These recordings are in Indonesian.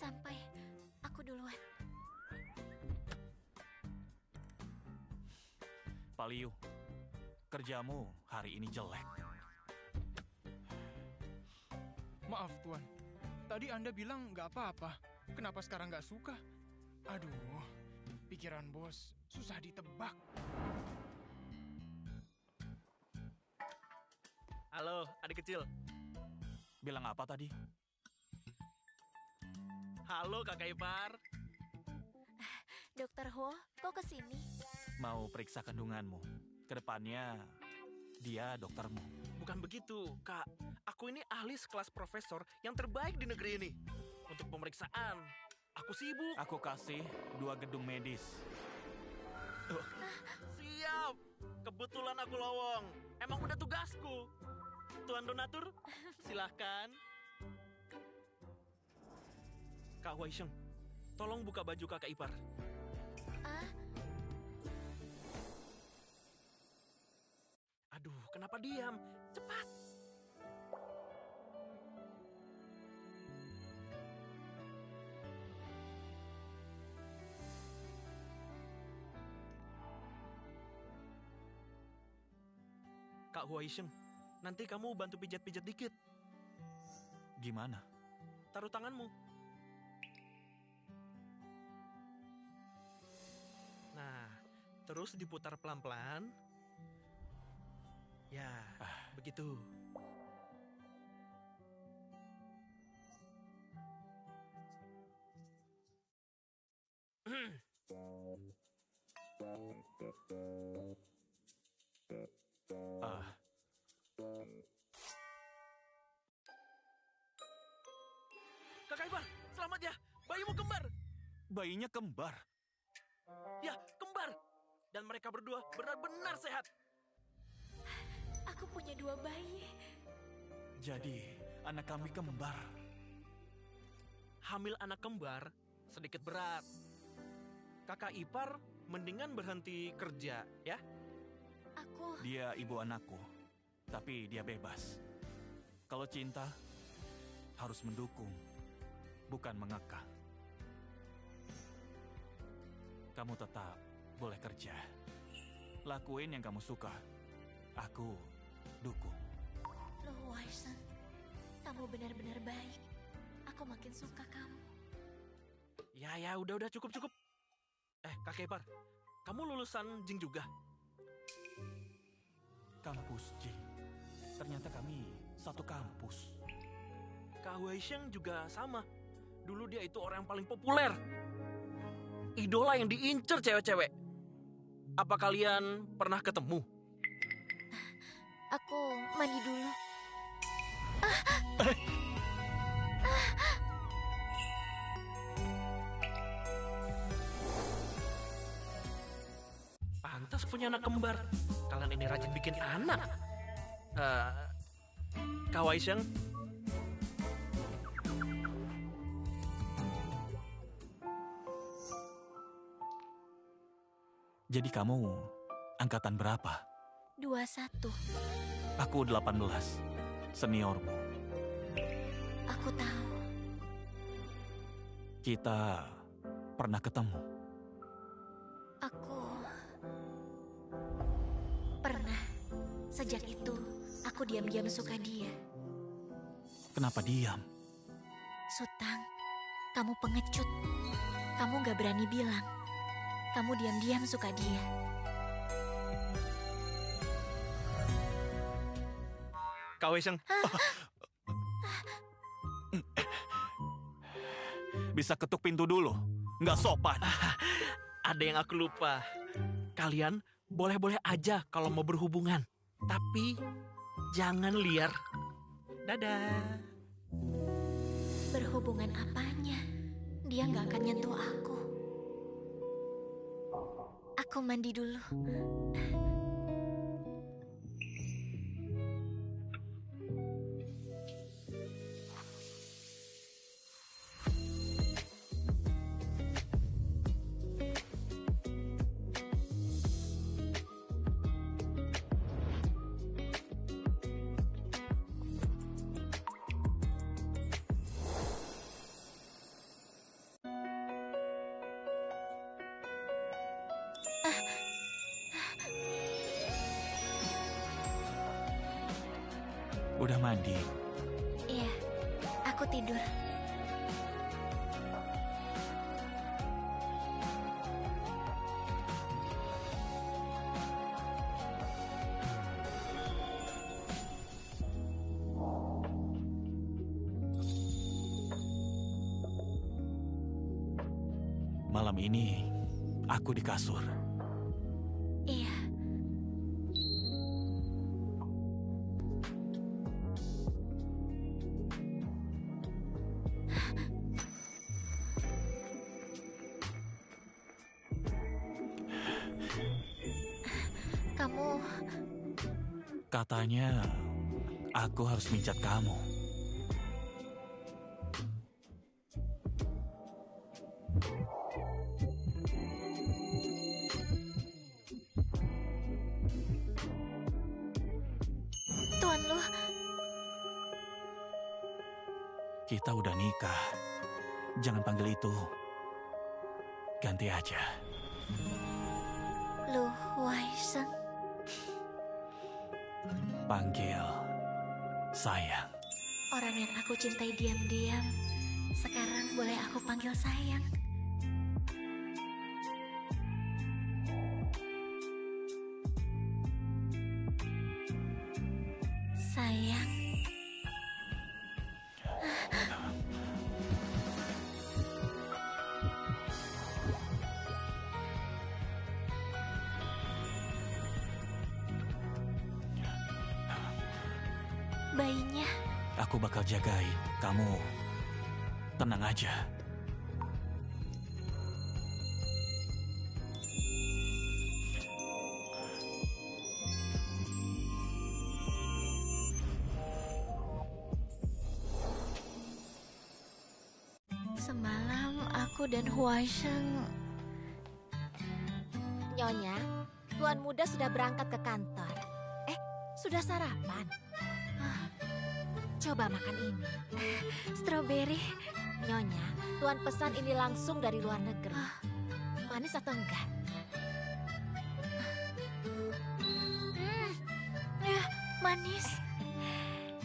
sampai. Aku duluan. Pak Liu, kerjamu hari ini jelek. Maaf, Tuan. Tadi Anda bilang nggak apa-apa. Kenapa sekarang nggak suka? Aduh, pikiran bos susah ditebak. Halo, adik kecil. Bilang apa tadi? Halo, Kakak Ipar. Dokter Ho, kok kesini? Mau periksa kandunganmu. Kedepannya, dia doktermu. Bukan begitu, Kak. Aku ini ahli sekelas profesor yang terbaik di negeri ini. Untuk pemeriksaan, aku sibuk. Aku kasih 2 gedung medis. Siap. Kebetulan aku lowong. Emang udah tugasku. Tuan donatur, silahkan. Kak Wai Sheng, tolong buka baju Kakak Ipar. Ah, Aduh, kenapa diam? Cepat. Kak Wai Sheng, nanti kamu bantu pijat-pijat dikit. Gimana? Taruh tanganmu. Nah, terus diputar pelan-pelan. Ya, begitu. Ah, Kakak Ipar, selamat ya. Bayimu kembar. bayinya kembar. Ya, kembar. Dan mereka berdua benar-benar sehat. aku punya 2 bayi. Jadi, anak kami kembar. Hamil anak kembar sedikit berat. Kakak Ipar mendingan berhenti kerja, ya. Aku... Dia ibu anakku, tapi dia bebas. Kalau cinta, harus mendukung, bukan mengekang. Kamu tetap boleh kerja. Lakuin yang kamu suka. Aku dukung. Loh, Wai Sheng, kamu benar-benar baik. Aku makin suka kamu. Ya, udah, cukup. Kakak Ipar, kamu lulusan Jing juga? Kampus J. Ternyata kami satu kampus. Kak Wai Sheng juga sama. Dulu dia itu orang yang paling populer. Idola yang diincer cewek-cewek. Apa kalian pernah ketemu? Aku mandi dulu. Pantas punya anak kembar. Kalian ini rajin bikin anak. Kak Wai Sheng, Jadi kamu angkatan berapa? 21. Aku 18, seniormu. Aku tahu. Kita pernah ketemu. Aku pernah. Sejak itu, aku diam-diam suka dia. Kenapa diam? Sutang, kamu pengecut. Kamu gak berani bilang. Kamu diam-diam suka dia. Kak Wai Sheng, Bisa ketuk pintu dulu. Nggak sopan. ada yang aku lupa. Kalian boleh-boleh aja kalau mau berhubungan. Tapi jangan liar. Dadah. Berhubungan apanya? Dia gak akan nyentuh aku. Aku mandi dulu. Udah mandi? Iya, aku tidur. Malam ini, aku di kasur. Iya. Kamu... Katanya, aku harus mijat kamu. Tuan Lu, Kita udah nikah. Jangan panggil itu. Ganti aja. Lu Waiseng. Panggil sayang. Orang yang aku cintai diam-diam, sekarang boleh aku panggil sayang. Sayang. Bayinya. Aku bakal jagain kamu. Tenang aja. Semalam aku dan Huaisheng... Nyonya, Tuan Muda sudah berangkat ke kantor. Sudah sarapan? Coba makan ini. Stroberi. Nyonya, Tuan pesan ini langsung dari luar negeri. Manis atau enggak? Ya, manis.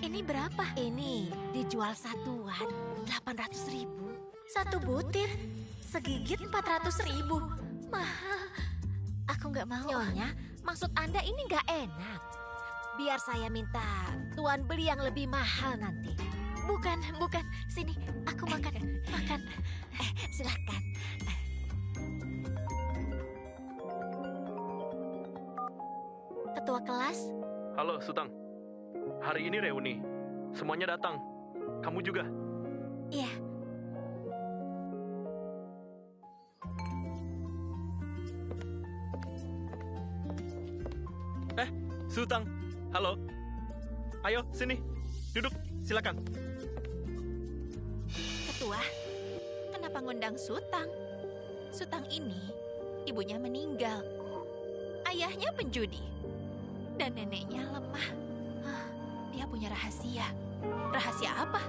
Ini berapa? Ini dijual satuan, 800.000. Satu butir, segigit 400.000. Mahal. Aku nggak mau. Nyonya, maksud Anda ini nggak enak. Biar saya minta Tuan beli yang lebih mahal nanti. Bukan. Sini, aku makan. Silakan. Ketua kelas, Halo, Sutang. Hari ini reuni. Semuanya datang. Kamu juga. iya. Sutang. Halo. Ayo, sini. Duduk, silakan. Ketua, kenapa ngundang Sutang? Sutang ini, ibunya meninggal. Ayahnya penjudi. Dan neneknya lemah. Dia punya rahasia. Rahasia apa?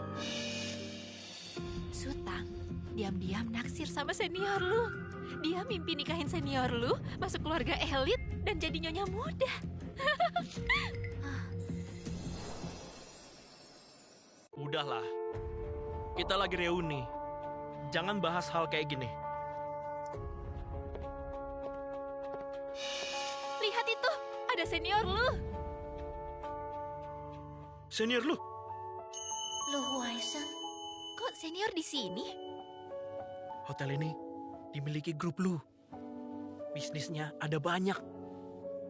Sutang diam-diam naksir sama senior lu. Dia mimpi nikahin senior lu, masuk keluarga elit, dan jadi nyonya muda. Udahlah. Kita lagi reuni. Jangan bahas hal kayak gini. Lihat itu, ada senior lu. Senior lu? Lu Huaisheng, kok senior di sini? Hotel ini dimiliki grup lu. Bisnisnya ada banyak.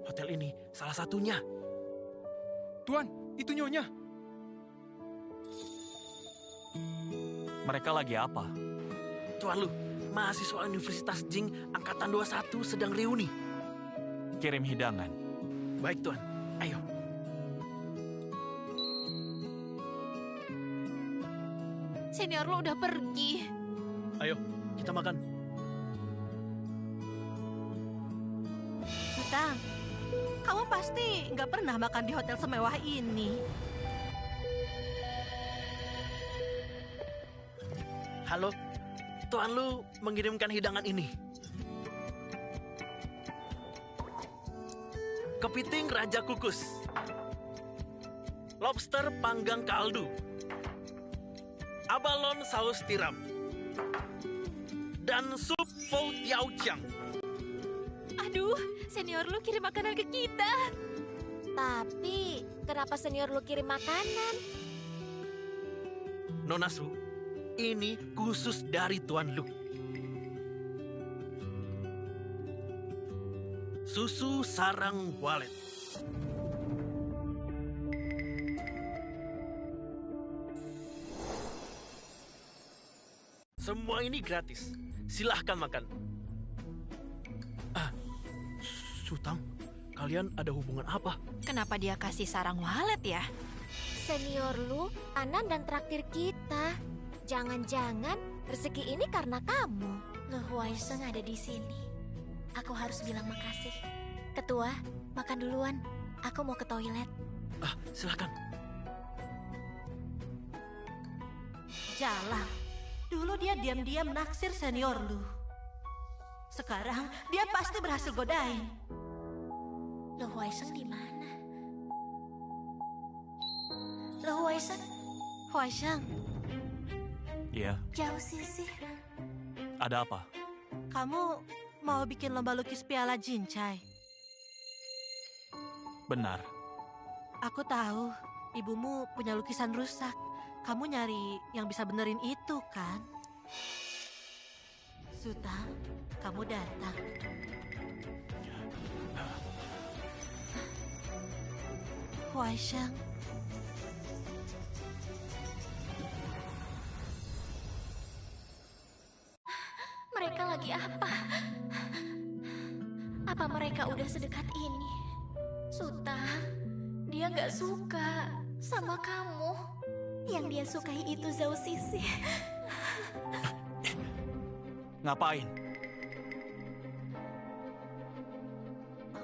Hotel ini salah satunya. Tuan, itu Nyonya. Mereka lagi apa? Tuan lu, mahasiswa Universitas Jing Angkatan 21 sedang reuni. Kirim hidangan. Baik, Tuan. Ayo. Senior lu udah pergi. Ayo, kita makan. Sutang, kamu pasti nggak pernah makan di hotel semewah ini. Halo, Tuan lu mengirimkan hidangan ini. Kepiting Raja Kukus. lobster panggang kaldu, abalon saus tiram, dan sup fo tiao chiang. Aduh, senior lu kirim makanan ke kita. Tapi, kenapa senior lu kirim makanan? Nona Su, ini khusus dari Tuan Lu. Susu sarang walet. Semua ini gratis. Silahkan makan. Sutang, kalian ada hubungan apa? Kenapa dia kasih sarang walet ya? Senior lu, Anan dan traktir kita. Jangan-jangan rezeki ini karena kamu. Lu Huaisheng ada di sini. Aku harus bilang makasih. Ketua, makan duluan. Aku mau ke toilet. Silakan. Jalan. Dulu dia diam-diam naksir senior lu. Sekarang dia pasti berhasil godain. Lu Huaisheng di mana? Lu Huaisheng? Huaisheng, Iya, Jauh sih. ada apa? kamu mau bikin lomba lukis piala Jincai? Benar. Aku tahu, ibumu punya lukisan rusak. Kamu nyari yang bisa benerin itu, kan? Sutang, kamu datang. Huaisheng, Mereka lagi apa? Apa mereka udah sedekat ini? Sultan, dia gak suka sama kamu. Yang dia sukai itu Zhao Sisi. Ngapain?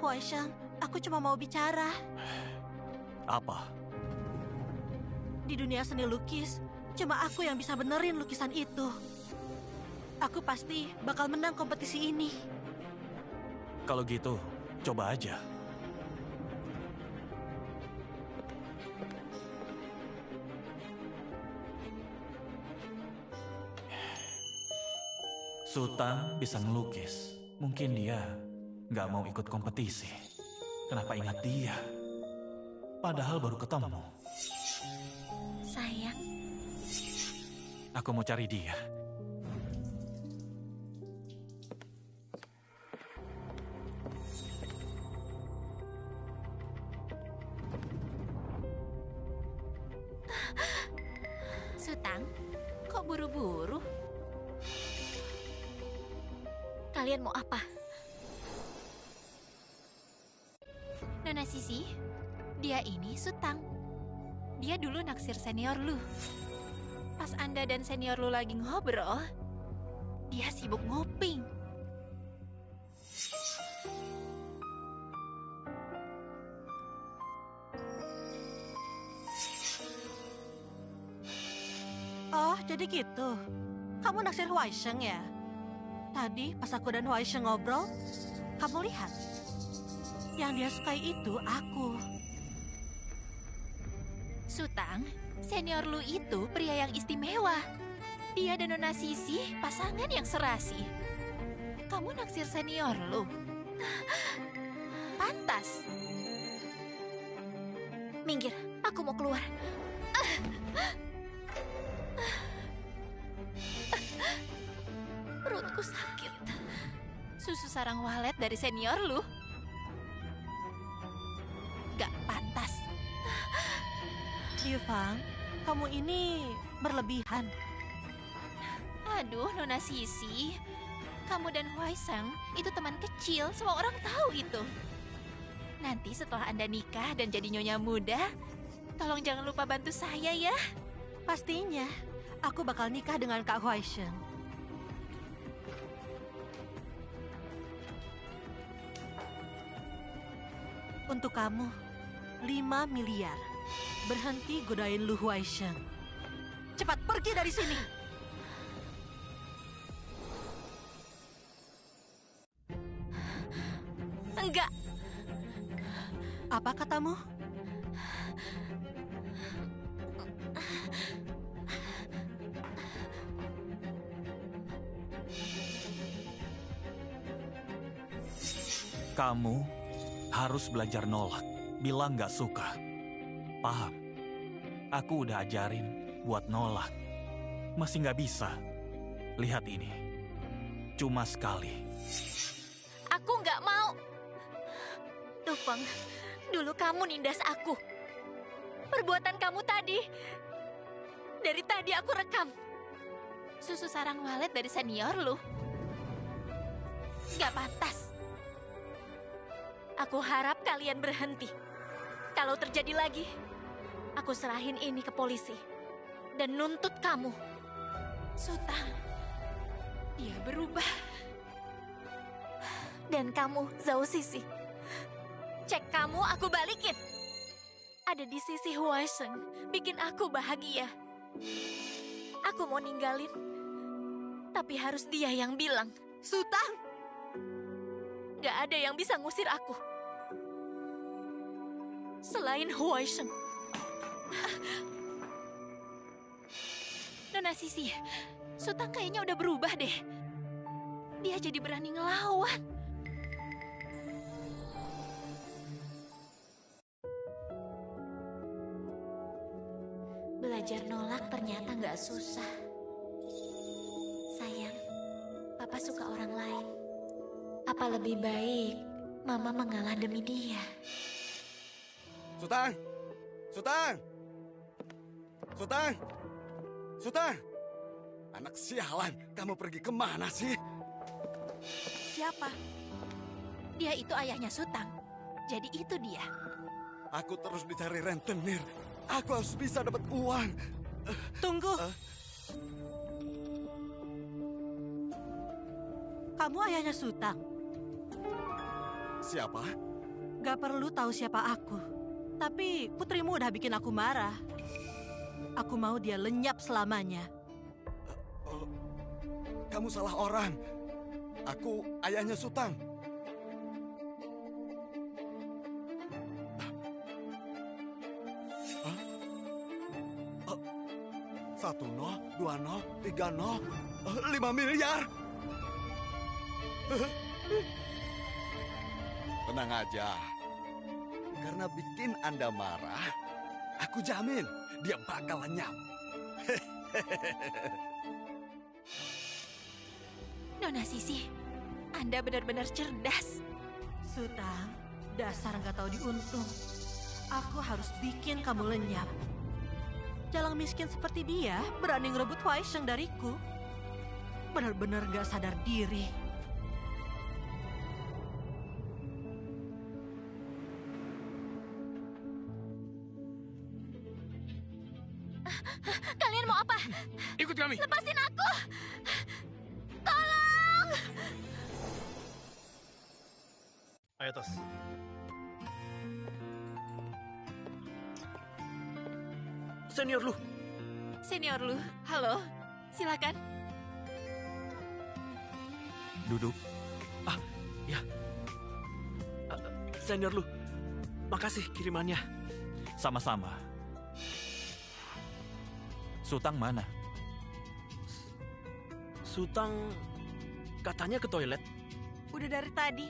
Huaisheng, aku cuma mau bicara. Apa? Di dunia seni lukis, cuma aku yang bisa benerin lukisan itu. Aku pasti bakal menang kompetisi ini. Kalau gitu, coba aja. Sultan bisa ngelukis. Mungkin dia nggak mau ikut kompetisi. Kenapa ingat dia? Padahal baru ketemu. Sayang, Aku mau cari dia. Sutang, kok buru-buru? Kalian mau apa? Nona Sisi, dia ini Sutang. Dia dulu naksir senior lu. Pas Anda dan senior lu lagi ngobrol, dia sibuk ngoping. Oh, jadi gitu. Kamu naksir Huaisheng ya? Tadi pas aku dan Huaisheng ngobrol, kamu lihat. Yang dia sukai itu aku. Sutang, senior lu itu pria yang istimewa. Dia dan Nona Sisi pasangan yang serasi. Kamu naksir senior lu. Pantas. Minggir, aku mau keluar. Perutku sakit. Susu sarang walet dari senior lu. Gak pantas. Yifang, kamu ini berlebihan. Aduh, Nona Sisi. Kamu dan Huaisheng itu teman kecil, semua orang tahu itu. Nanti setelah Anda nikah dan jadi nyonya muda, tolong jangan lupa bantu saya ya. Pastinya, aku bakal nikah dengan Kak Huaisheng. Untuk kamu, 5 miliar. Berhenti godain Lu Huaisheng. Cepat pergi dari sini. Enggak, Apa katamu? Kamu harus belajar nolak, bilang nggak suka. Paham? Aku udah ajarin buat nolak. Masih nggak bisa. Lihat ini. Cuma sekali. Aku nggak mau. Tufeng, dulu kamu nindas aku. Perbuatan kamu tadi. Dari tadi aku rekam. Susu sarang walet dari senior lu. Gak pantas. Aku harap kalian berhenti. Kalau terjadi lagi, aku serahin ini ke polisi. Dan nuntut kamu. Sutang. Dia berubah. Dan kamu, Zhao Sisi. Cek kamu aku balikin. Ada di sisi Huaisheng, bikin aku bahagia. Aku mau ninggalin. Tapi harus dia yang bilang. Sutang! Gak ada yang bisa ngusir aku. Selain Huaisheng. Nona Sisi, Sutang kayaknya udah berubah deh. Dia jadi berani ngelawan. Belajar nolak ternyata gak susah. Sayang, Papa suka orang lain. Apa lebih baik Mama mengalah demi dia? Sutang! Sutang! Sutang! Sutang! Anak sialan, kamu pergi kemana sih? Siapa? Dia itu ayahnya Sutang. Jadi itu dia. Aku terus dicari rentenir. Aku harus bisa dapat uang. Tunggu. Kamu ayahnya Sutang. Siapa? Gak perlu tahu siapa aku. Tapi putrimu udah bikin aku marah. Aku mau dia lenyap selamanya. Kamu salah orang. Aku ayahnya Sutang. Hah? 1 nol, 2 nol, 3 nol, 5 miliar. Tenang aja. Karena bikin Anda marah, aku jamin dia bakal lenyap. Nona Sisi, Anda benar-benar cerdas. Sutang, dasar gak tahu diuntung. Aku harus bikin kamu lenyap. Jalang miskin seperti dia berani ngerebut Huaisheng dariku. Benar-benar gak sadar diri. Kalian mau apa? Ikut kami. Lepasin aku! Tolong! Ayo, Tos. Senior lu. Senior lu, halo. Silakan. Duduk. Ya. Senior lu. Makasih kirimannya. Sama-sama. Sutang mana? Sutang katanya ke toilet. Udah dari tadi.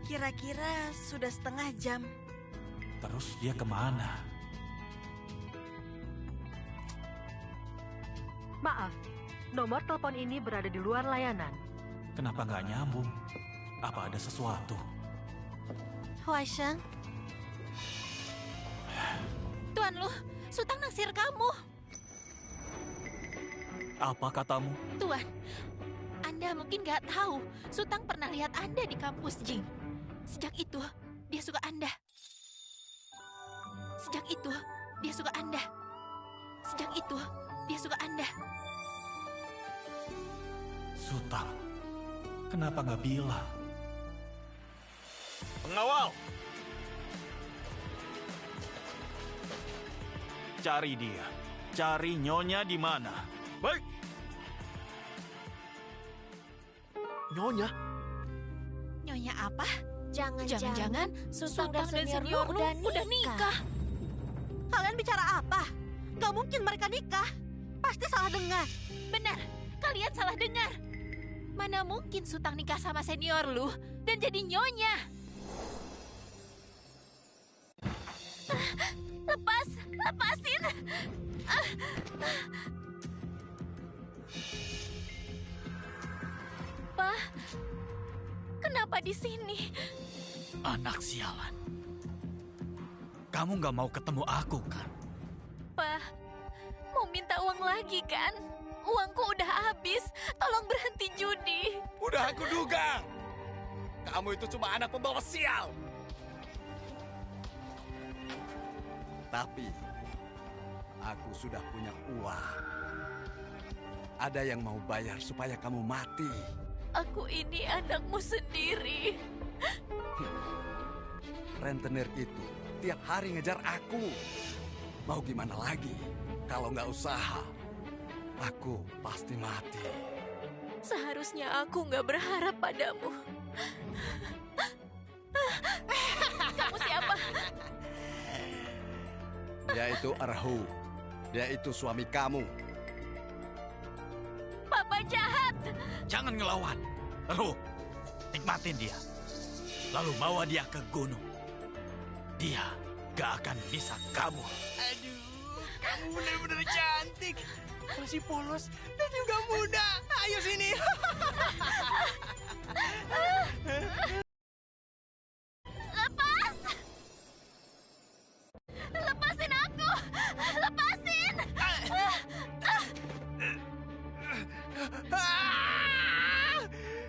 Kira-kira sudah setengah jam. Terus dia kemana? Maaf, nomor telepon ini berada di luar layanan. Kenapa nggak nyambung? Apa ada sesuatu? Huaisheng, Tuan lu, Sutang naksir kamu. Apa katamu? Tuan, Anda mungkin gak tahu, Sutang pernah lihat Anda di kampus Jing. Sejak itu, dia suka Anda. Sejak itu, dia suka Anda. Sejak itu, dia suka Anda. Sutang, kenapa nggak bilang? Pengawal. Cari dia. Cari Nyonya di mana? Baik. Nyonya. Nyonya apa? Jangan-jangan Sutang dan senior lu udah nikah. kalian bicara apa? Gak mungkin mereka nikah. Pasti salah dengar. Benar, kalian salah dengar. Mana mungkin Sutang nikah sama senior lu? dan jadi nyonya. Lepasin. Pak, kenapa di sini? Anak sialan. Kamu nggak mau ketemu aku, kan? Pak, mau minta uang lagi kan? Uangku udah habis. Tolong berhenti judi. Udah aku duga. Kamu itu cuma anak pembawa sial. Tapi, aku sudah punya uang. Ada yang mau bayar supaya kamu mati. Aku ini anakmu sendiri. Rentenir itu tiap hari ngejar aku. Mau gimana lagi? Kalau nggak usaha, aku pasti mati. Seharusnya aku nggak berharap padamu. Kamu siapa? Dia itu Erhu. Dia itu suami kamu. Papa jahat. Jangan ngelawan. Ruh, nikmatin dia. Lalu bawa dia ke gunung. Dia gak akan bisa kabur. Aduh, kamu benar-benar cantik. Masih polos dan juga muda. Ayo sini. Lepas! Lepasin aku! Lepasin!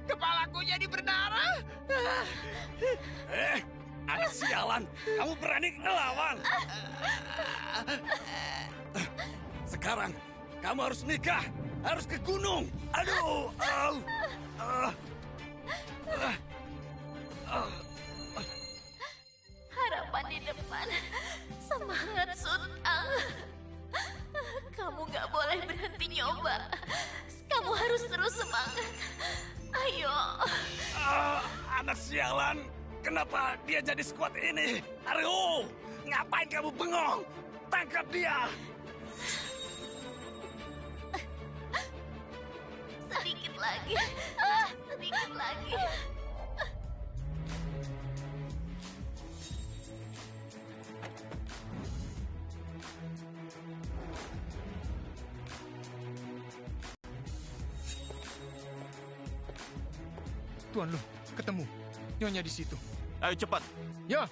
Kepalaku jadi berdarah. Anak sialan, kamu berani ngelawan. Sekarang, kamu harus nikah. Harus ke gunung. Aduh. Harapan di depan. Semangat, Sultan. Kamu gak boleh berhenti nyoba. Kamu harus terus semangat. Ayo. Anak sialan, kenapa dia jadi sekuat ini? Aduh, ngapain kamu bengong? Tangkap dia. Sedikit lagi. Sedikit lagi. Tuan Lu, ketemu. Nyonya di situ. Ayo cepat. Ya.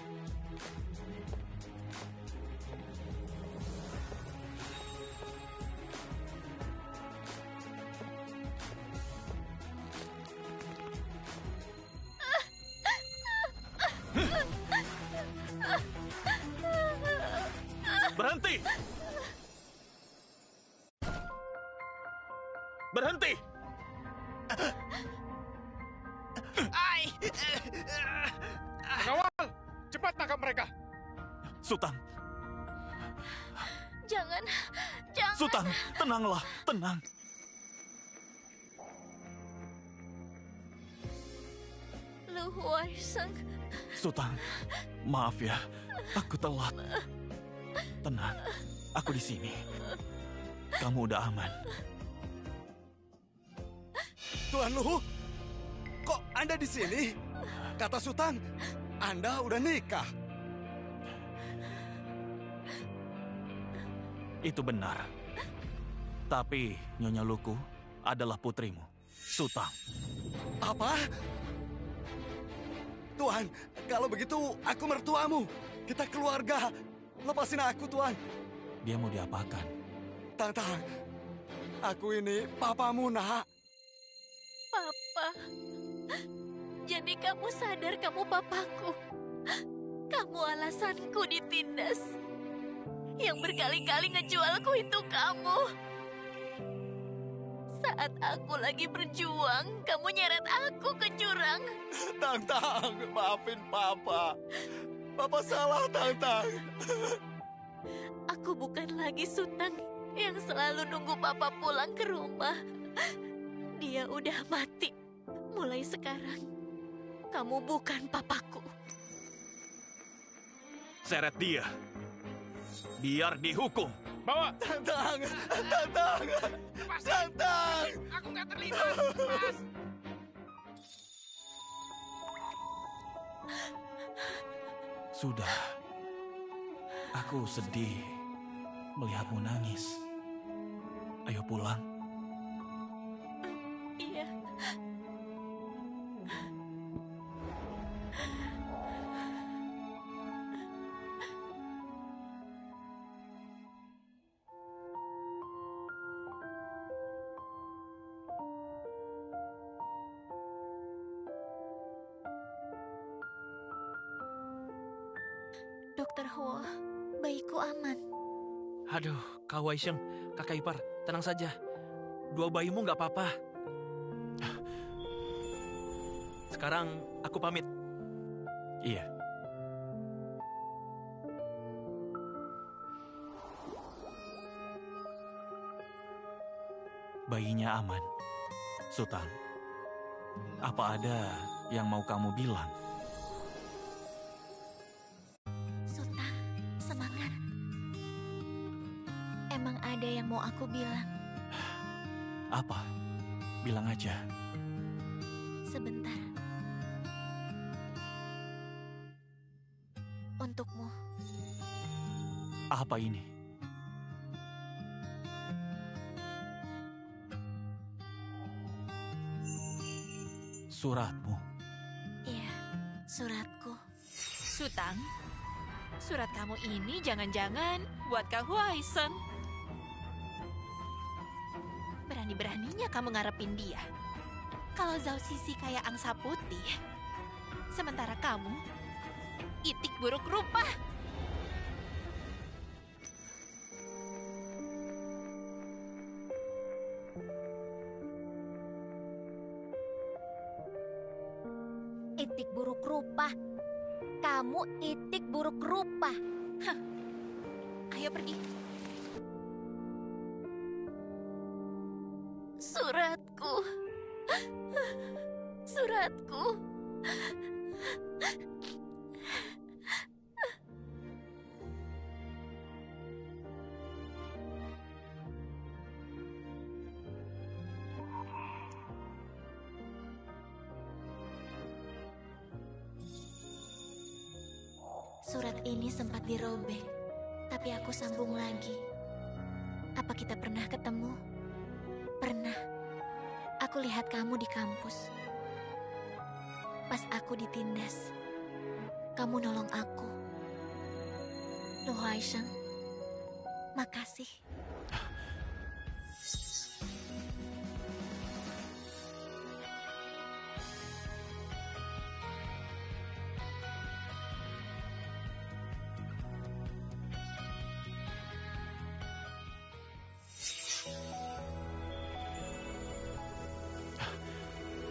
Berhenti! Berhenti! Pengawal, cepat tangkap mereka. Sultan, Jangan. Sultan, tenanglah, tenang. Lu Huaiseng. Sultan, maaf ya, aku telat. Tenang, aku di sini. Kamu udah aman. Tuan Luhu, kok Anda di sini? Kata Sultan, Anda udah nikah. Itu benar. Tapi Nyonya Luku adalah putrimu, Sultan. Apa? Tuan, kalau begitu aku mertuamu. Kita keluarga. Lepasin aku, Tuan. Dia mau diapakan? Tang, aku ini papamu, nak. Papa. Jadi kamu sadar kamu papaku. Kamu alasanku ditindas. Yang berkali-kali ngejualku itu kamu. Saat aku lagi berjuang, kamu nyeret aku ke jurang. Tang, maafin Papa. Papa salah, Tang. Aku bukan lagi Sutang yang selalu nunggu Papa pulang ke rumah. Dia udah mati. Mulai sekarang, kamu bukan papaku. Seret dia. Biar dihukum. Bawa. Tang. Lepasin. Aku nggak terlibat. Lepas. Sudah. Aku sedih melihatmu nangis. Ayo pulang. Iya. Dokter Huo, bayiku aman. Aduh, Kak Huaisheng, kakak ipar, tenang saja. Dua bayimu nggak apa-apa. Sekarang aku pamit. Iya. Bayinya aman. Sultan, apa ada yang mau kamu bilang? Sultan, semangat. Emang ada yang mau aku bilang? Apa? Bilang aja. Sebentar. Untukmu. Apa ini? Suratmu. Iya, suratku. Sutang, surat kamu ini jangan-jangan buat Kak Huaisheng. Berani-beraninya kamu ngarepin dia. Kalau Zhao Sisi kayak angsa putih, sementara kamu itik buruk rupa. Itik buruk rupa. Kamu itik buruk rupa. Ayo pergi. Suratku. Suratku. Surat ini sempat dirobek, tapi aku sambung lagi. Apa kita pernah ketemu? Pernah. Aku lihat kamu di kampus. Pas aku ditindas, kamu nolong aku. Lu Huaisheng, makasih.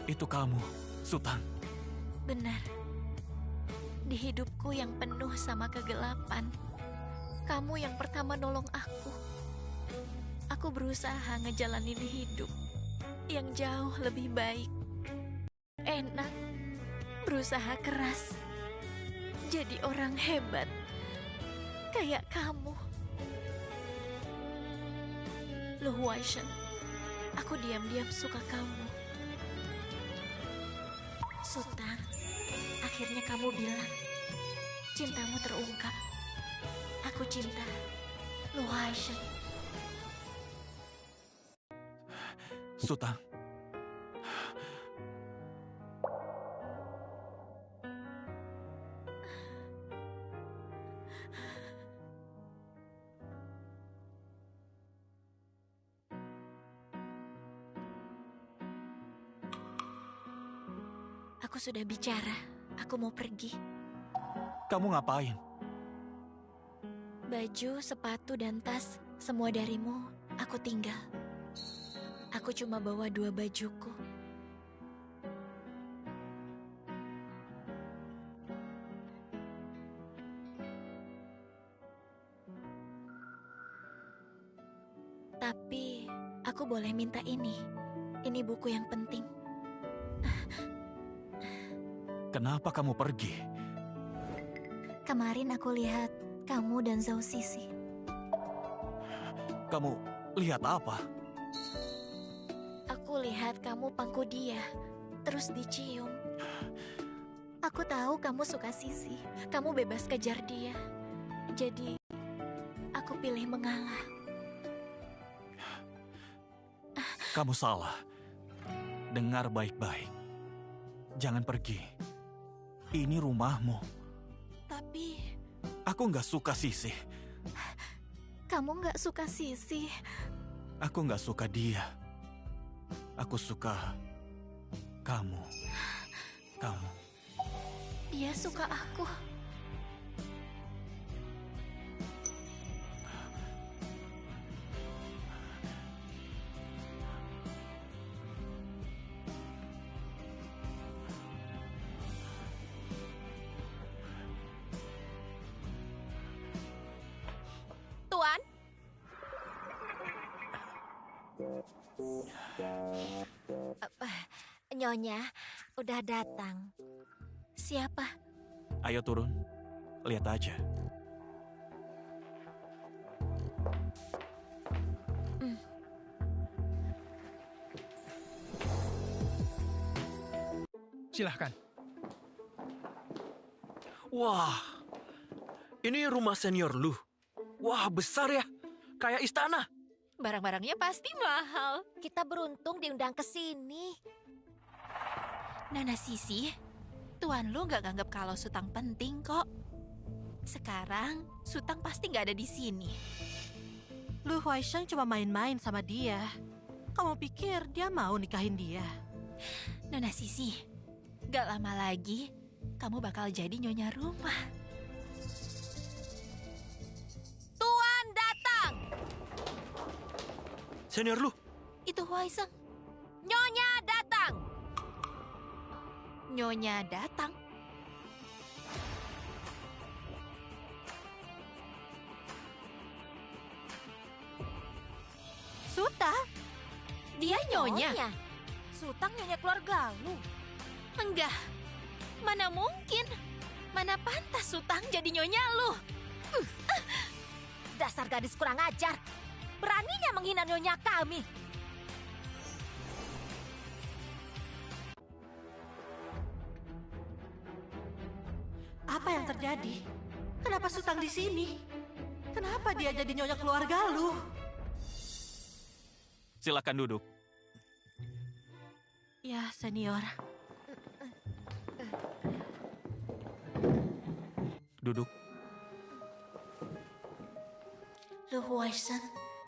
Itu kamu, Sultan. Benar. Di hidupku yang penuh sama kegelapan, kamu yang pertama nolong aku. Aku berusaha ngejalanin hidup yang jauh lebih baik. Enak, berusaha keras, jadi orang hebat kayak kamu. Lu Huaisheng, aku diam-diam suka kamu. Sultan, akhirnya kamu bilang cintamu terungkap. Aku cinta Lu Huaisheng. Sultan. Aku sudah bicara, aku mau pergi. Kamu ngapain? Baju, sepatu, dan tas, semua darimu, aku tinggal. Aku cuma bawa 2 bajuku. Tapi, aku boleh minta ini. Ini buku yang penting. Kenapa kamu pergi? Kemarin aku lihat kamu dan Zhao Sisi. Kamu lihat apa? Aku lihat kamu pangku dia, terus dicium. Aku tahu kamu suka Sisi. Kamu bebas kejar dia. Jadi, aku pilih mengalah. Kamu salah. Dengar baik-baik. Jangan pergi. Ini rumahmu. Tapi, Aku nggak suka Sisi. kamu nggak suka Sisi. Aku nggak suka dia. Aku suka kamu. Kamu. Dia suka aku. Tuan, Nyonya udah datang. Siapa? Ayo turun. Lihat aja. Silahkan. Wah, ini rumah senior lu. Wah, besar ya. Kayak istana. Barang-barangnya pasti mahal. Kita beruntung diundang ke sini. Nona Sisi, tuan lu nggak nganggap kalau Sutang penting kok. Sekarang, Sutang pasti nggak ada di sini. Lu Huaisheng cuma main-main sama dia. Kamu pikir dia mau nikahin dia? Nona Sisi, gak lama lagi, kamu bakal jadi nyonya rumah. Tuan datang. Senior lu. Itu Huaisheng. Nyonya datang. Nyonya datang. Sutang? Dia nyonya. Sutang nyonya keluarga lu. Enggak. Mana mungkin? Mana pantas Sutang jadi nyonya lu? Dasar gadis kurang ajar. Beraninya menghina nyonya kami. Apa yang terjadi? Kenapa Sutang di sini? Kenapa dia jadi nyonya keluarga lu? Silakan duduk. Ya, senior. Duduk. Lu Huaisheng,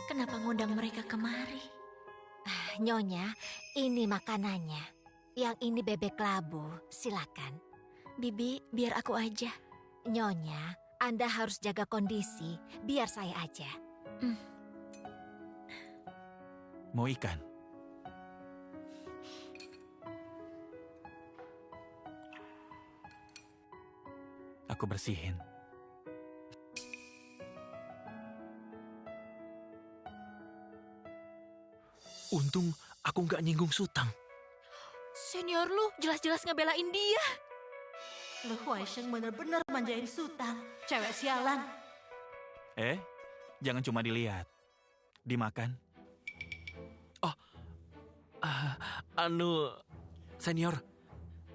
kenapa ngundang mereka kemari? Nyonya, ini makanannya. Yang ini bebek labu, silakan. Bibi, biar aku aja. Nyonya, Anda harus jaga kondisi, biar saya aja. Mau ikan? Aku bersihin. Untung aku nggak nyinggung Sutang. Senior lu jelas-jelas ngebelain dia. Lu Huaisheng bener-bener manjain Sutang. Cewek sialan. Jangan cuma dilihat. Dimakan. Senior,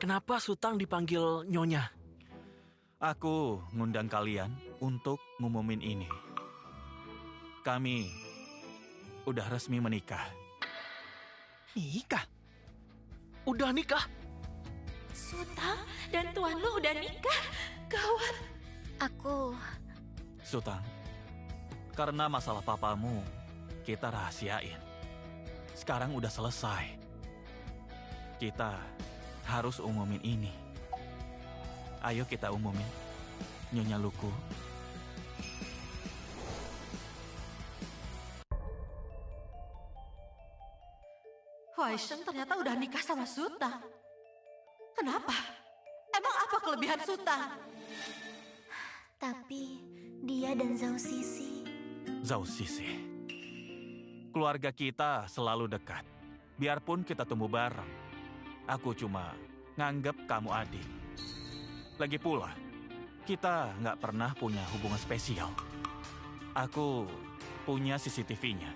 kenapa Sutang dipanggil Nyonya? Aku ngundang kalian untuk ngumumin ini. Kami udah resmi menikah. Nikah? Udah nikah? Sutang dan tuan lu udah nikah. Gawat. Aku... Sutang, karena masalah papamu, kita rahasiain. Sekarang udah selesai. Kita harus umumin ini. Ayo kita umumin. Nyonya Luku. Huaisheng ternyata udah nikah sama Sutang. Kenapa? Emang apa kelebihan Sutang? Tapi dia dan Zhao Sisi... Zhao Sisi. Keluarga kita selalu dekat. Biarpun kita tumbuh bareng. Aku cuma nganggep kamu adik. Lagi pula, kita nggak pernah punya hubungan spesial. Aku punya CCTV-nya.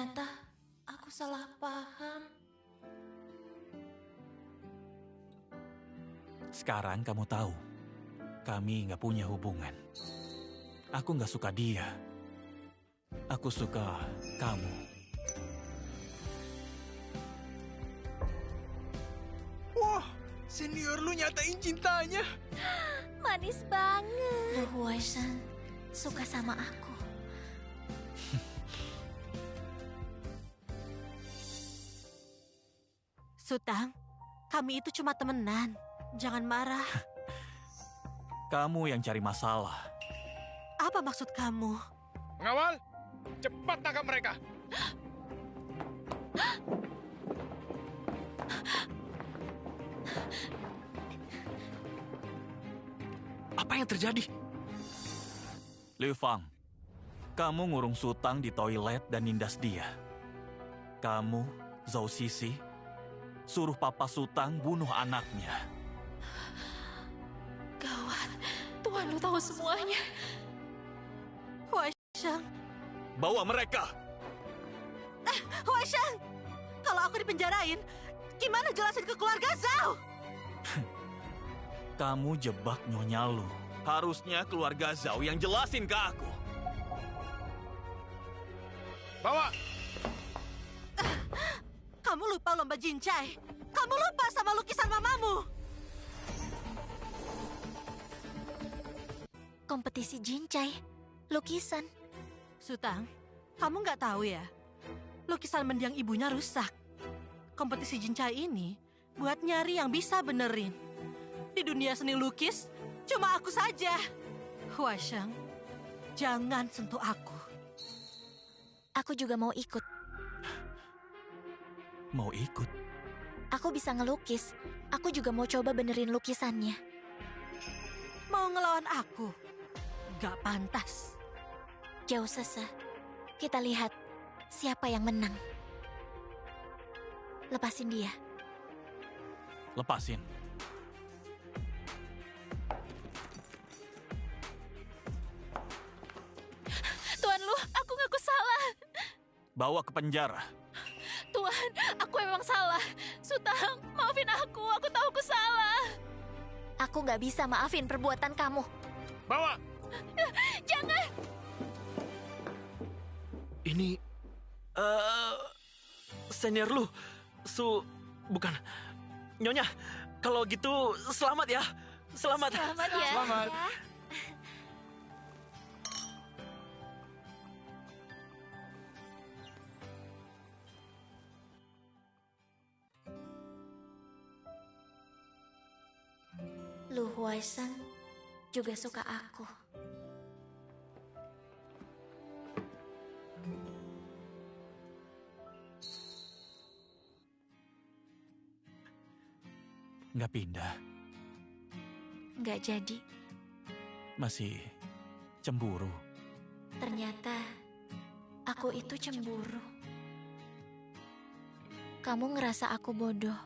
Ternyata aku salah paham. Sekarang kamu tahu, kami nggak punya hubungan. Aku nggak suka dia. Aku suka kamu. Wah, senior lu nyatain cintanya. Manis banget. Lu Huaisheng suka sama aku. Sutang, kami itu cuma temenan. Jangan marah. Kamu yang cari masalah. Apa maksud kamu? Pengawal, cepat tangkap mereka. Apa yang terjadi? Liu Fang, kamu ngurung Sutang di toilet dan nindas dia. Kamu, Zhou Sisi, suruh Papa Sutang bunuh anaknya. Gawat, Tuan Lu tahu semuanya. Huaisheng, Bawa mereka! Huaisheng! Kalau aku dipenjarain, gimana jelasin ke keluarga Zhao? Kamu jebak Nyonya Lu. Harusnya keluarga Zhao yang jelasin ke aku. Bawa. Kamu lupa lomba jincai. Kamu lupa sama lukisan mamamu. Kompetisi jincai, lukisan. Sutang, kamu nggak tahu ya? Lukisan mendiang ibunya rusak. Kompetisi jincai ini buat nyari yang bisa benerin. Di dunia seni lukis, cuma aku saja. Huaisheng, jangan sentuh aku. Aku juga mau ikut. Mau ikut? Aku bisa ngelukis. Aku juga mau coba benerin lukisannya. Mau ngelawan aku? Gak pantas. Jauh sesa. Kita lihat siapa yang menang. Lepasin dia. Lepasin. Tuan Lu, aku ngaku salah. Bawa ke penjara. Tuan, aku memang salah. Sutang, maafin aku tahu aku salah. Aku nggak bisa maafin perbuatan kamu. Bawa. Jangan. Ini, senior lu, bukan, Nyonya, kalau gitu selamat ya, selamat. Selamat ya. Selamat. Lu Huaisheng juga suka aku. Nggak pindah. Nggak jadi. Masih cemburu. Ternyata aku itu cemburu. Kamu ngerasa aku bodoh.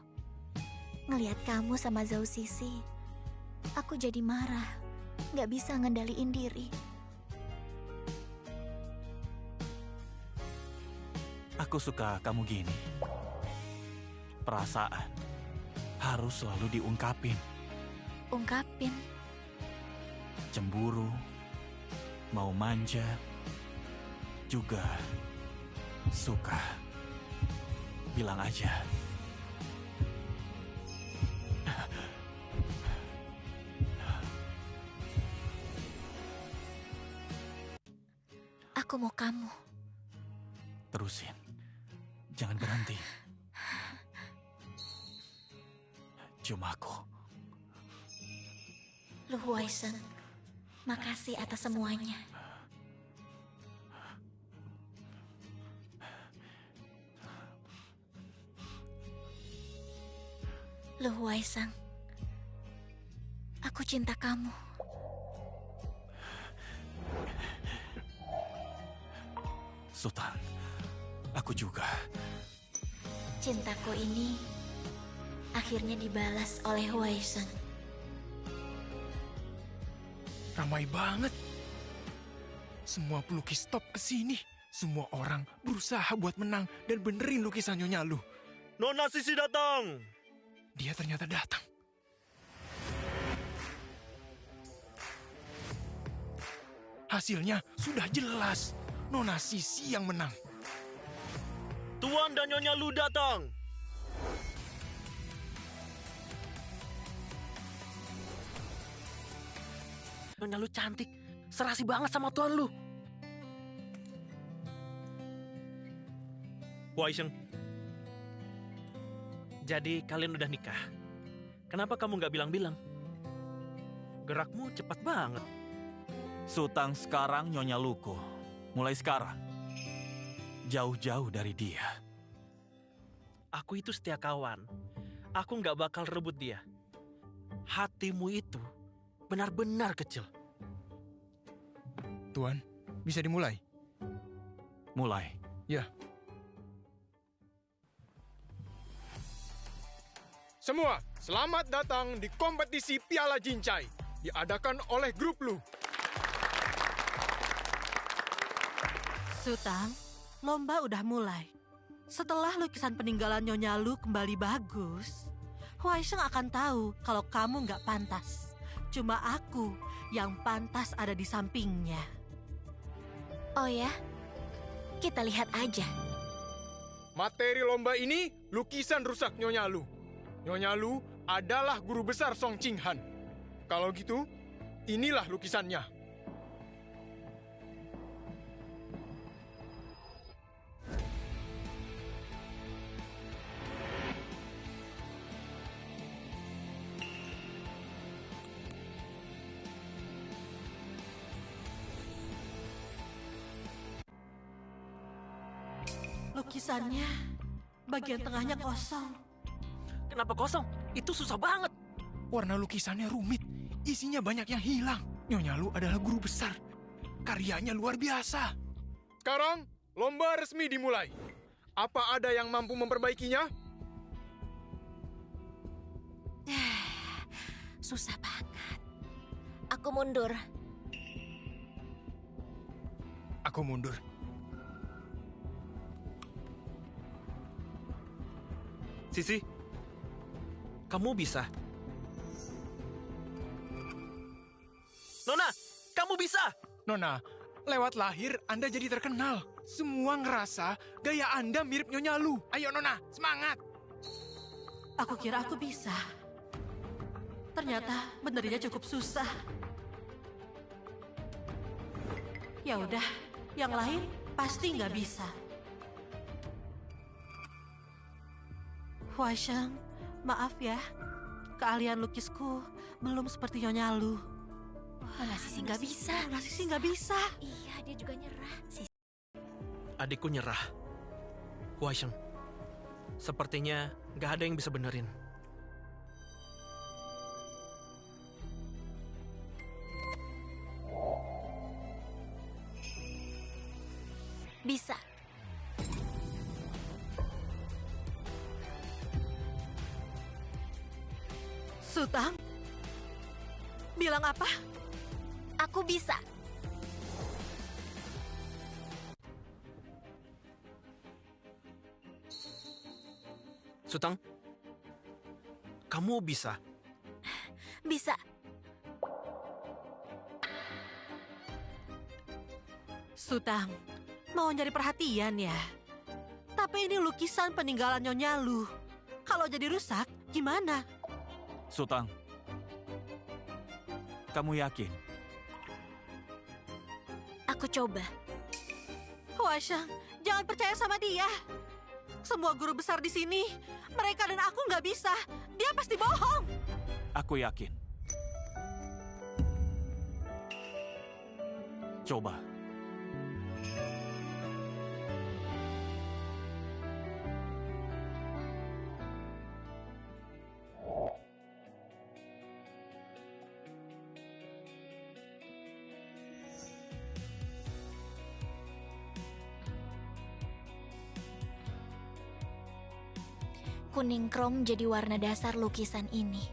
Ngelihat kamu sama Zhou Sisi, aku jadi marah. Nggak bisa ngendaliin diri. Aku suka kamu gini. Perasaan harus selalu diungkapin. Ungkapin. Cemburu, mau manja, juga suka. Bilang aja. Aku mau kamu. Terusin. Jangan berhenti. Cium aku. Lu Huaisheng, makasih atas semuanya. Lu Huaisheng, aku cinta kamu. Sutang, aku juga. Cintaku ini akhirnya dibalas oleh Huaisheng. Ramai banget. Semua pelukis top ke sini. Semua orang berusaha buat menang dan benerin lukisan Nyonya Lu. Nona Sisi datang. Dia ternyata datang. Hasilnya sudah jelas. Nona Sisi yang menang. Tuan dan Nyonya Lu datang. Nyonya Lu cantik. Serasi banget sama Tuan Lu. Huaisheng. Jadi kalian udah nikah. Kenapa kamu nggak bilang-bilang? Gerakmu cepat banget. Sutang sekarang Nyonya Luko. Mulai sekarang. Jauh-jauh dari dia. Aku itu setia kawan. Aku nggak bakal rebut dia. Hatimu itu benar-benar kecil. Tuan, bisa dimulai? Mulai. Ya. Semua, selamat datang di kompetisi Piala Jincai. Diadakan oleh Grup Lu. Sutang, lomba udah mulai. Setelah lukisan peninggalan Nyonya Lu kembali bagus, Huaisheng akan tahu kalau kamu nggak pantas. Cuma aku yang pantas ada di sampingnya. Oh ya? Kita lihat aja. Materi lomba ini lukisan rusak Nyonya Lu. Nyonya Lu adalah guru besar Song Qinghan. Kalau gitu, inilah lukisannya. Lukisannya, bagian tengahnya kosong. Kenapa kosong? Itu susah banget. Warna lukisannya rumit. Isinya banyak yang hilang. Nyonya Lu adalah guru besar. Karyanya luar biasa. Sekarang, lomba resmi dimulai. Apa ada yang mampu memperbaikinya? Susah banget. Aku mundur. Aku mundur. Sisi, kamu bisa. Nona, kamu bisa. Nona, lewat lahir Anda jadi terkenal. Semua ngerasa gaya Anda mirip Nyonya Lu. Ayo Nona, semangat. Aku kira aku bisa. Ternyata benerinnya cukup susah. Ya udah, yang lain pasti nggak bisa. Huaisheng, maaf ya. Keahlian lukisku belum seperti Nyonya Lu. Nona Sisi nggak bisa. Nona Sisi nggak bisa. Iya, dia juga nyerah. Adikku nyerah. Huaisheng, sepertinya nggak ada yang bisa benerin. Bisa. Sutang, bilang apa? Aku bisa. Sutang, kamu bisa. Bisa. Sutang, mau nyari perhatian ya? Tapi ini lukisan peninggalan Nyonya Lu. Kalau jadi rusak, gimana? Sutang, kamu yakin? Aku coba. Huaisheng, jangan percaya sama dia. Semua guru besar di sini, mereka dan aku nggak bisa. Dia pasti bohong. Aku yakin. Coba. Kuning krom jadi warna dasar lukisan ini.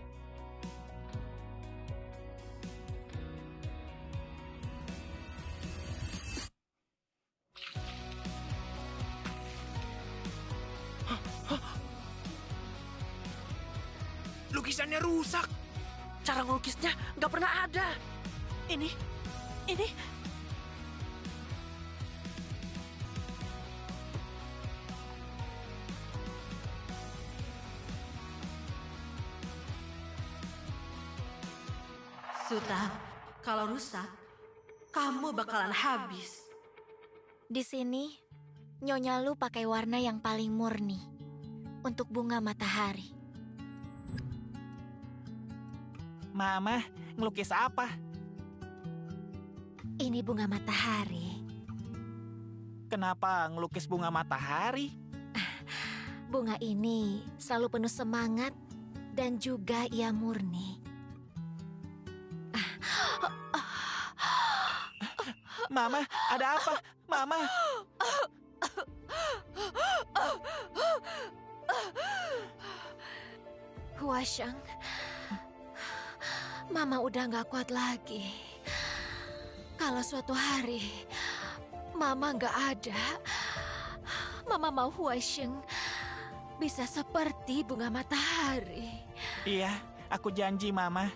Lukisannya rusak. Cara ngelukisnya nggak pernah ada. Ini... Sutang, kalau rusak, kamu bakalan habis. Di sini, Nyonya Lu pakai warna yang paling murni untuk bunga matahari. Mama, ngelukis apa? Ini bunga matahari. Kenapa ngelukis bunga matahari? Bunga ini selalu penuh semangat dan juga ia murni. Mama, ada apa? Mama. Huasheng, Mama udah gak kuat lagi. Kalau suatu hari Mama gak ada, Mama mau Huasheng bisa seperti bunga matahari. Iya, aku janji, Mama.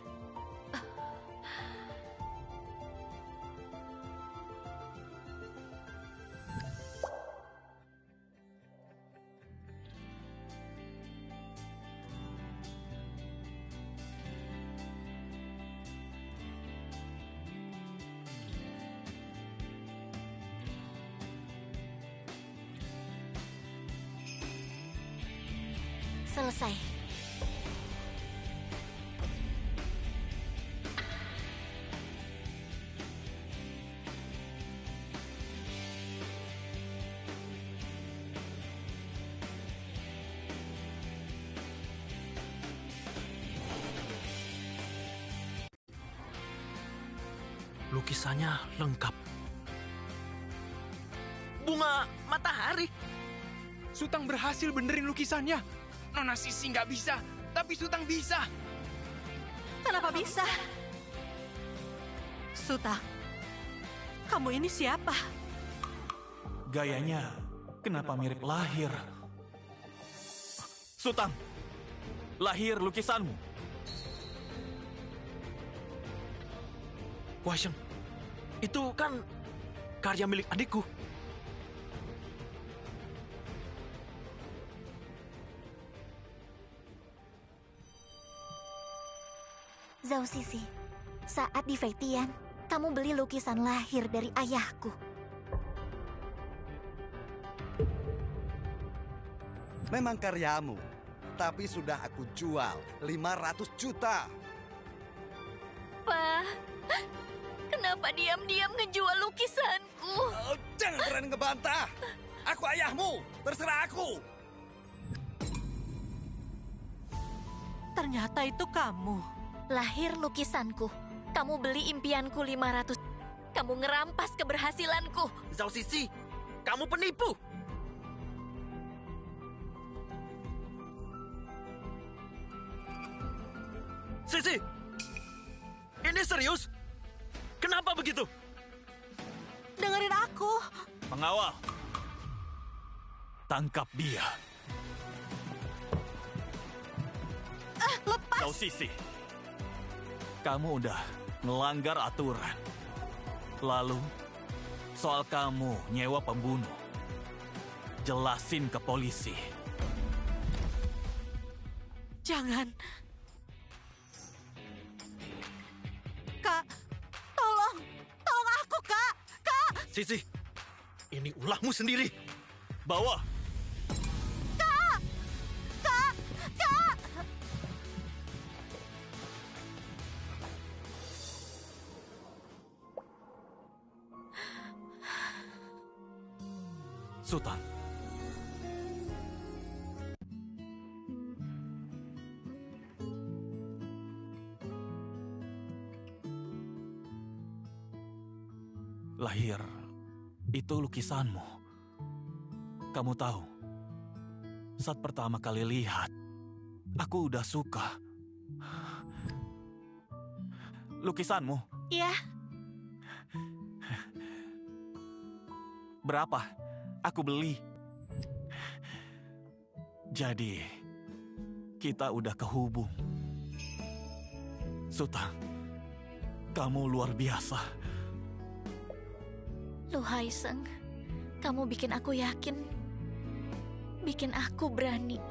Selesai. Lukisannya lengkap. Bunga matahari. Sutang berhasil benerin lukisannya. Nona Sisi nggak bisa, tapi Sutang bisa. Kenapa bisa? Sutang, kamu ini siapa? Gayanya kenapa mirip Lahir? Sutang, Lahir lukisanmu. Huasheng, itu kan karya milik adikku. Zhao Sisi, saat di Feitian, kamu beli lukisan Lahir dari ayahku. Memang karyamu, tapi sudah aku jual 500 juta. Pa, kenapa diam-diam ngejual lukisanku? Oh, jangan berani ngebantah. Aku ayahmu, terserah aku. Ternyata itu kamu. Lahir lukisanku. Kamu beli impianku 500. Kamu ngerampas keberhasilanku. Zhao Sisi, kamu penipu. Sisi, ini serius? Kenapa begitu? Dengerin aku. Pengawal, tangkap dia. Lepas. Zhao Sisi, kamu udah melanggar aturan. Lalu, soal kamu nyewa pembunuh, jelasin ke polisi. Jangan. Kak, tolong. Tolong aku, Kak. Kak. Sisi, ini ulahmu sendiri. Bawa. Kak. Kak. Kak. Sultan. Lahir, itu lukisanmu. Kamu tahu, saat pertama kali lihat, aku udah suka. Lukisanmu, Iya, berapa? Aku beli. Jadi, kita udah kehubung. Sutang, kamu luar biasa. Lu Haiseng, kamu bikin aku yakin. Bikin aku berani.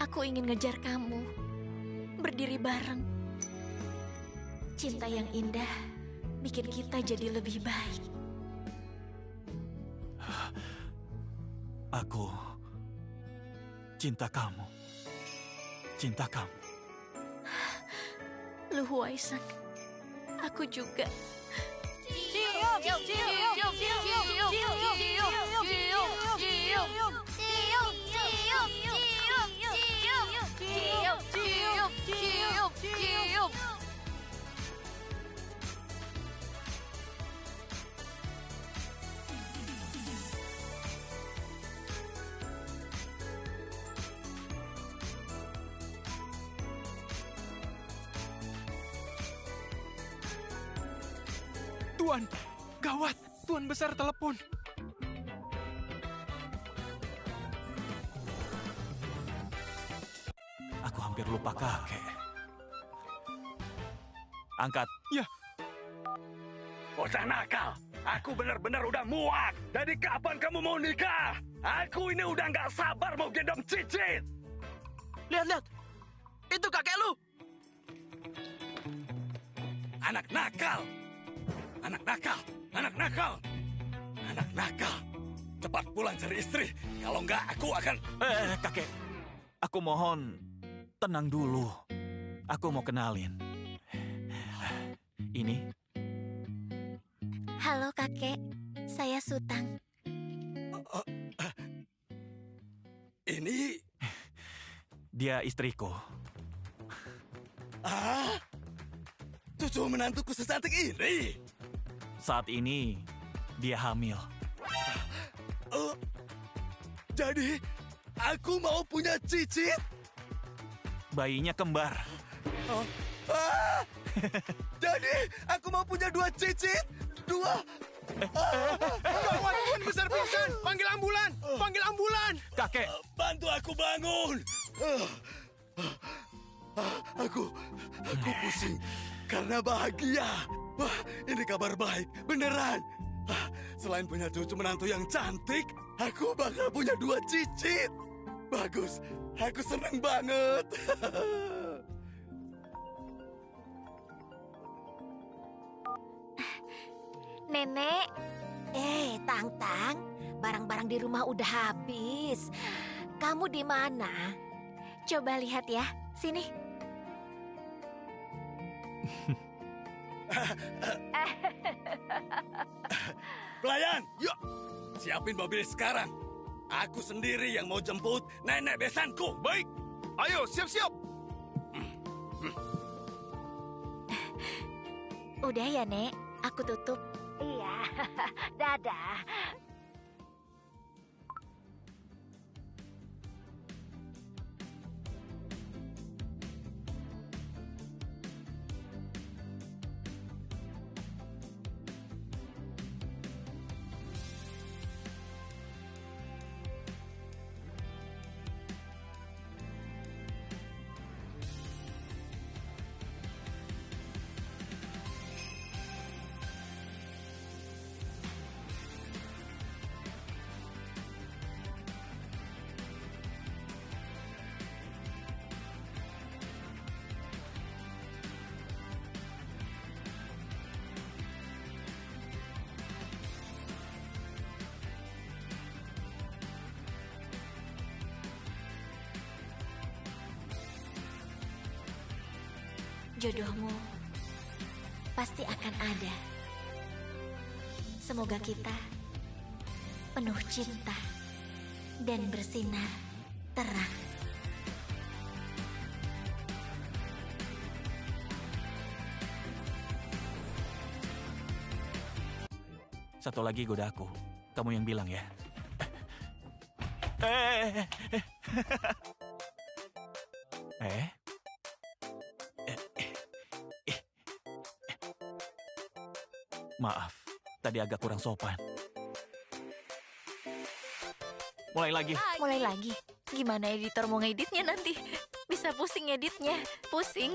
Aku ingin ngejar kamu. Berdiri bareng. Cinta yang indah bikin kita jadi lebih baik. Aku cinta kamu. Cinta kamu. Lu Haiseng, aku juga. Tuan, gawat. Tuan besar telepon. Aku hampir lupa kakek. Angkat. Ya. Bocah nakal, aku benar-benar udah muak. Jadi kapan kamu mau nikah? Aku ini udah nggak sabar mau gendong Cicit. Lihat. Itu kakek lu. Anak nakal. Anak nakal. Cepat pulang cari istri. Kalau nggak, aku akan... Kakek. Aku mohon, tenang dulu. Aku mau kenalin. Ini, Halo kakek, saya Sutang. Ini... dia istriku. Cucu menantuku secantik ini. Saat ini, dia hamil. Jadi, aku mau punya Cicit? Bayinya kembar. Jadi, aku mau punya 2 Cicit? 2? Gawat, Tuan besar pingsan. Panggil ambulan. Kakek, Bantu aku bangun. Aku pusing karena bahagia. Wah, ini kabar baik, beneran. Selain punya cucu menantu yang cantik, aku bakal punya 2 Cicit. Bagus, aku seneng banget. Nenek, Tang-Tang, barang-barang di rumah udah habis. Kamu di mana? coba lihat ya, sini. Pelayan, yuk. Siapin mobil sekarang. Aku sendiri yang mau jemput nenek besanku. Baik, ayo siap-siap. Udah ya, Nek. Aku tutup. Iya, dadah. Jodohmu pasti akan ada. Semoga kita penuh cinta dan bersinar terang. satu lagi godaku. Kamu yang bilang ya. Maaf, tadi agak kurang sopan. Mulai lagi. Mulai lagi. Gimana editor mau ngeditnya nanti? Bisa bisa pusing editnya. Pusing.